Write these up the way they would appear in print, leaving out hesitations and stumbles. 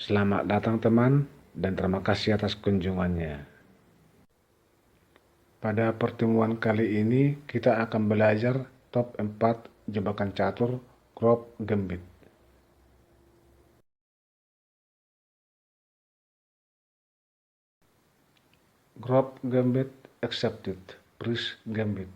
Selamat datang teman, dan terima kasih atas kunjungannya. Pada pertemuan kali ini, kita akan belajar top 4 jebakan catur Grove Gambit. Grove Gambit Accepted, Priest Gambit.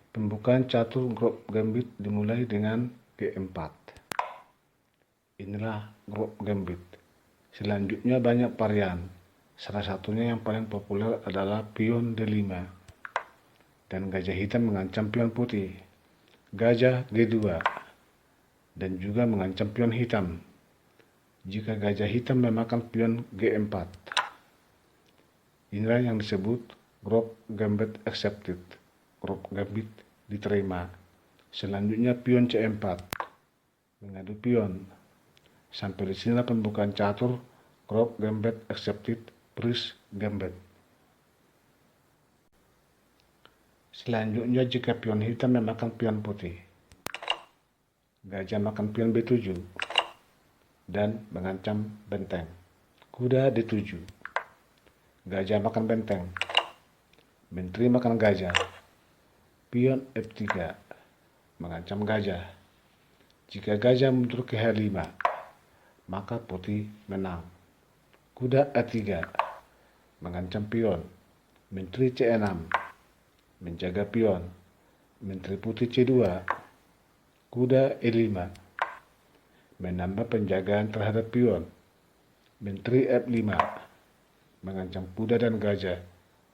Pembukaan catur Grove Gambit dimulai dengan G4. Inilah Grove Gambit. Selanjutnya banyak varian. Salah satunya yang paling populer adalah pion D5 dan gajah hitam mengancam pion putih, gajah G2 dan juga mengancam pion hitam. Jika gajah hitam memakan pion G4, inilah yang disebut Grove Gambit Accepted. Grove Gambit diterima. Selanjutnya pion C4 mengadu pion. Sampai di sinilah pembukaan catur Grove Gambit Accepted, Priest Gambit. Selanjutnya jika pion hitam memakan pion putih, gajah makan pion B7 dan mengancam benteng. Kuda D7, gajah makan benteng, menteri makan gajah, pion F3 mengancam gajah. Jika gajah mundur ke H5, maka putih menang. Kuda A3 mengancam pion, menteri C6 menjaga pion, menteri putih C2, kuda E5 menambah penjagaan terhadap pion, menteri F5 mengancam kuda dan gajah,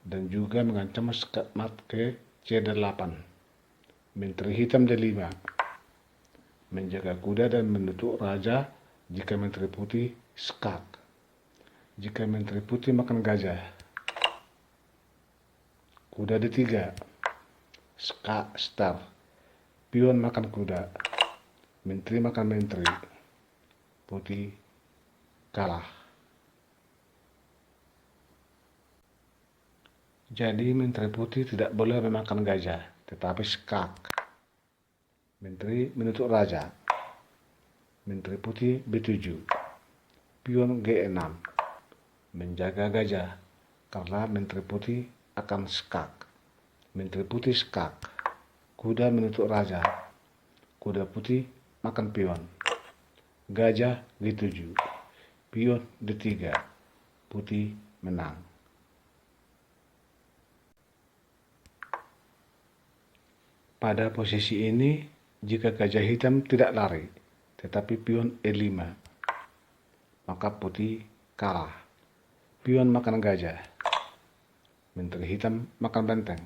dan juga mengancam mat ke C8. Menteri hitam D5 menjaga kuda dan menutup raja jika menteri putih skak. Jika menteri putih makan gajah, kuda D3 skak star, pion makan kuda, menteri makan menteri, putih kalah. Jadi menteri putih tidak boleh memakan gajah, tetapi skak. Menteri menutup raja, menteri putih B7, pion G6 menjaga gajah karena menteri putih akan skak. Menteri putih skak, kuda menutup raja, kuda putih makan pion, gajah G7, pion D3, putih menang. Pada posisi ini, jika gajah hitam tidak lari, tetapi pion E5, maka putih kalah. Pion makan gajah, menteri hitam makan benteng,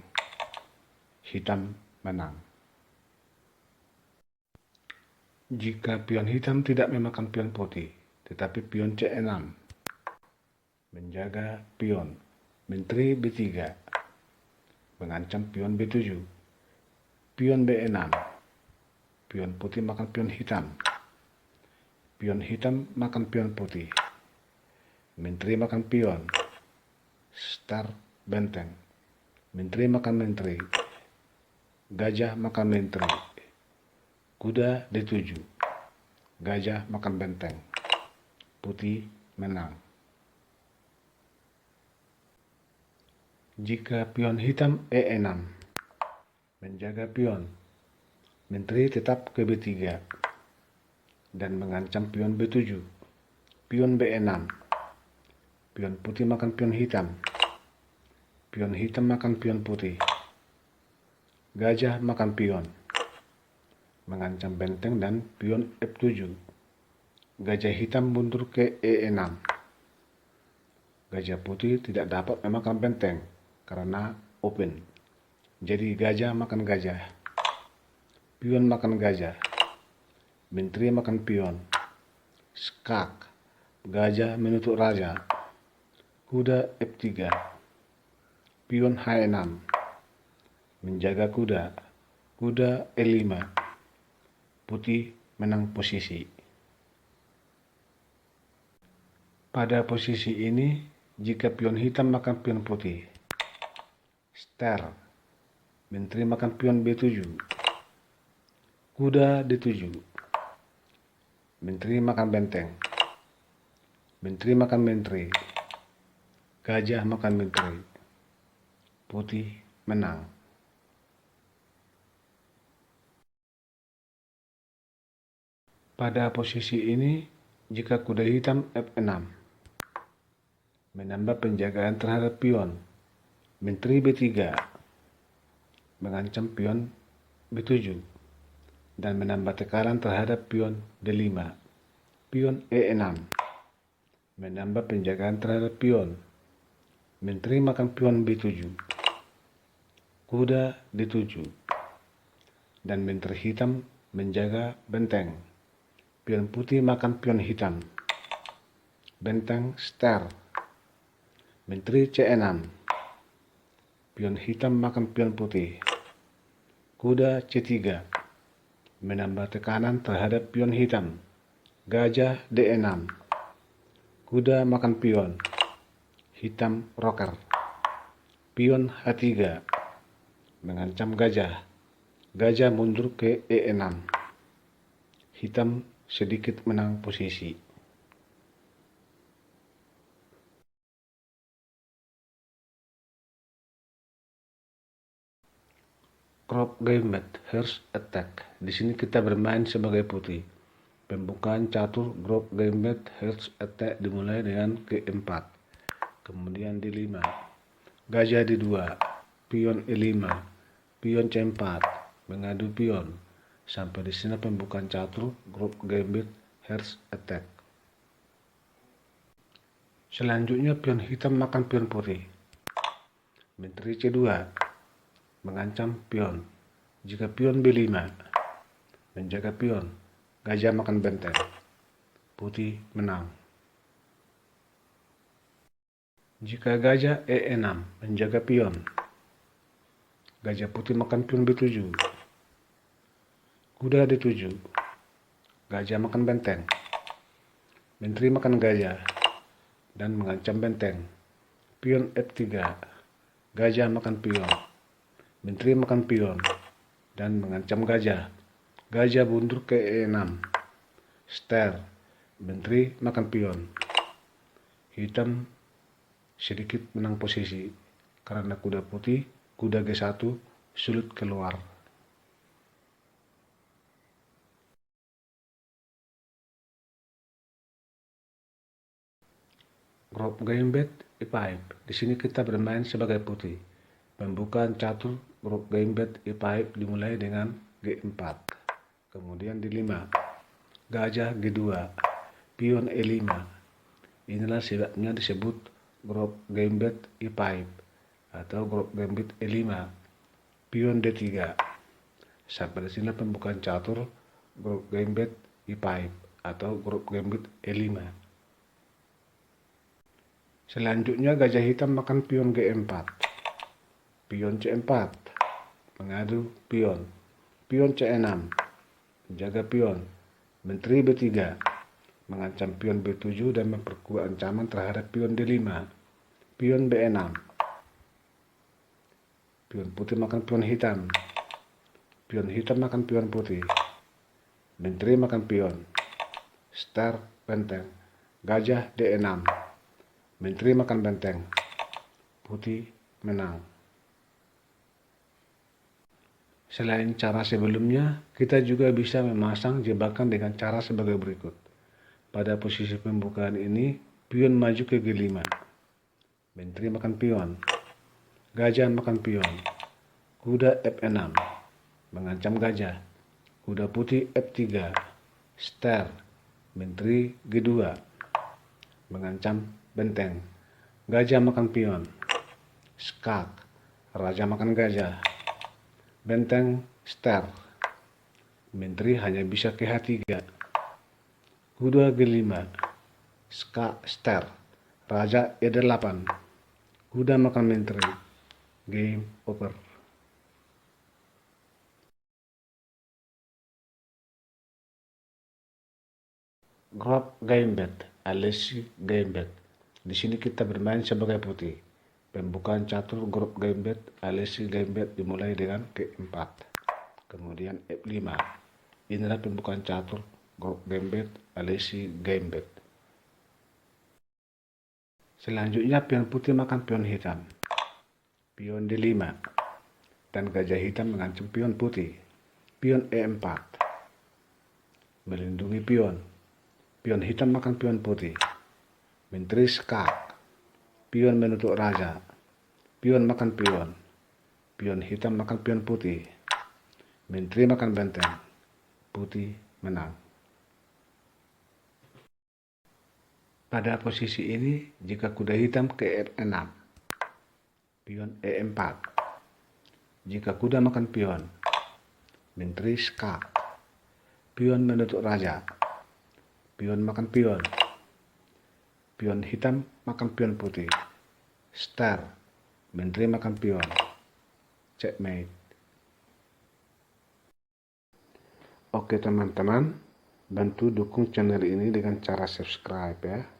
hitam menang. Jika pion hitam tidak memakan pion putih, tetapi pion C6 menjaga pion, menteri B3 mengancam pion B7, pion B6, pion putih makan pion hitam makan pion putih, menteri makan pion, star benteng, menteri makan menteri, gajah makan menteri, kuda D7, gajah makan benteng, putih menang. Jika pion hitam E6 menjaga pion, menteri tetap ke B3 dan mengancam pion B7, pion B6, pion putih makan pion hitam makan pion putih, gajah makan pion, mengancam benteng dan pion F7, gajah hitam mundur ke E6, gajah putih tidak dapat memakan benteng karena open. Jadi gajah makan gajah, pion makan gajah, menteri makan pion, skak, gajah menutup raja, kuda F3, pion H6, menjaga kuda, kuda E5, putih menang posisi. Pada posisi ini, jika pion hitam makan pion putih, star, menteri makan pion B7, kuda D7, menteri makan benteng, Menteri makan menteri. Gajah makan menteri. Putih menang. Pada posisi ini, jika kuda hitam F6, menambah penjagaan terhadap pion. Menteri B3 mengancam pion B7 dan menambah tekanan terhadap pion D5. Pion E6 menambah penjagaan terhadap pion. Menteri makan pion B7. Kuda D7 dan menteri hitam menjaga benteng. Pion putih makan pion hitam. Benteng ster. Menteri C6. Pion hitam makan pion putih. Kuda C3 menambah tekanan terhadap pion hitam. Gajah D6. Kuda makan pion. Hitam roker. Pion H3 mengancam gajah. Gajah mundur ke E6. Hitam sedikit menang posisi. Crop Gambit Hearse Attack. Di sini kita bermain sebagai putih. Pembukaan catur Crop Gambit Hearse Attack dimulai dengan G4. Kemudian D5. Gajah D2. Pion E5. Pion C4. Mengadu pion. Sampai di sini pembukaan catur Crop Gambit Hearse Attack. Selanjutnya pion hitam makan pion putih. Menteri C2 mengancam pion. Jika pion B5 menjaga pion, gajah makan benteng. Putih menang. Jika gajah E6 menjaga pion, gajah putih makan pion B7. Kuda D7, gajah makan benteng. Menteri makan gajah dan mengancam benteng. Pion F3, gajah makan pion. Menteri makan pion dan mengancam gajah. Gajah mundur ke E6. Ster. Menteri makan pion. Hitam sedikit menang posisi karena kuda putih, kuda G1 sulit keluar. Crop Gambit E5. Di sini kita bermain sebagai putih. Pembukaan catur Crop Gambit E5 dimulai dengan G4. Kemudian D5. Gajah G2. Pion E5. Inilah sebabnya disebut Crop Gambit E5 atau Crop Gambit E5. Pion D3. Sampai di sini pembukaan catur Crop Gambit E5 atau Crop Gambit E5. Selanjutnya gajah hitam makan pion G4. Pion C4 mengadu pion. Pion C6 menjaga pion. Menteri B3 mengancam pion B7 dan memperkuat ancaman terhadap pion D5. Pion B6. Pion putih makan pion hitam. Pion hitam makan pion putih. Menteri makan pion. Star benteng. Gajah D6. Menteri makan benteng. Putih menang. Selain cara sebelumnya, kita juga bisa memasang jebakan dengan cara sebagai berikut. Pada posisi pembukaan ini, pion maju ke G5. Menteri makan pion. Gajah makan pion. Kuda F6 mengancam gajah. Kuda putih F3. Ster. Menteri G2 mengancam benteng. Gajah makan pion. Skak. Raja makan gajah. Benteng ster. Menteri hanya bisa ke H3. Kuda G5. Skak ster. Raja E8. Kuda makan menteri. Game over. Crop Gambit alias Gambit. Di sini kita bermain sebagai putih. Pembukaan catur Crop Gambit alias Gambit dimulai dengan G4. Kemudian F5. Inilah pembukaan catur Crop Gambit alias Gambit. Selanjutnya pion putih makan pion hitam. Pion D5. Dan gajah hitam mengancam pion putih. Pion E4. Melindungi pion. Pion hitam makan pion putih. Menteri skak. Pion menutup raja. Pion makan pion. Pion hitam makan pion putih. Menteri makan benteng. Putih menang. Pada posisi ini, jika kuda hitam ke F6, pion E4. Jika kuda makan pion, menteri skak. Pion menutup raja. Pion makan pion. Pion hitam makan pion putih. Star. Menteri makan pion. Checkmate. Oke teman-teman, bantu dukung channel ini dengan cara subscribe ya.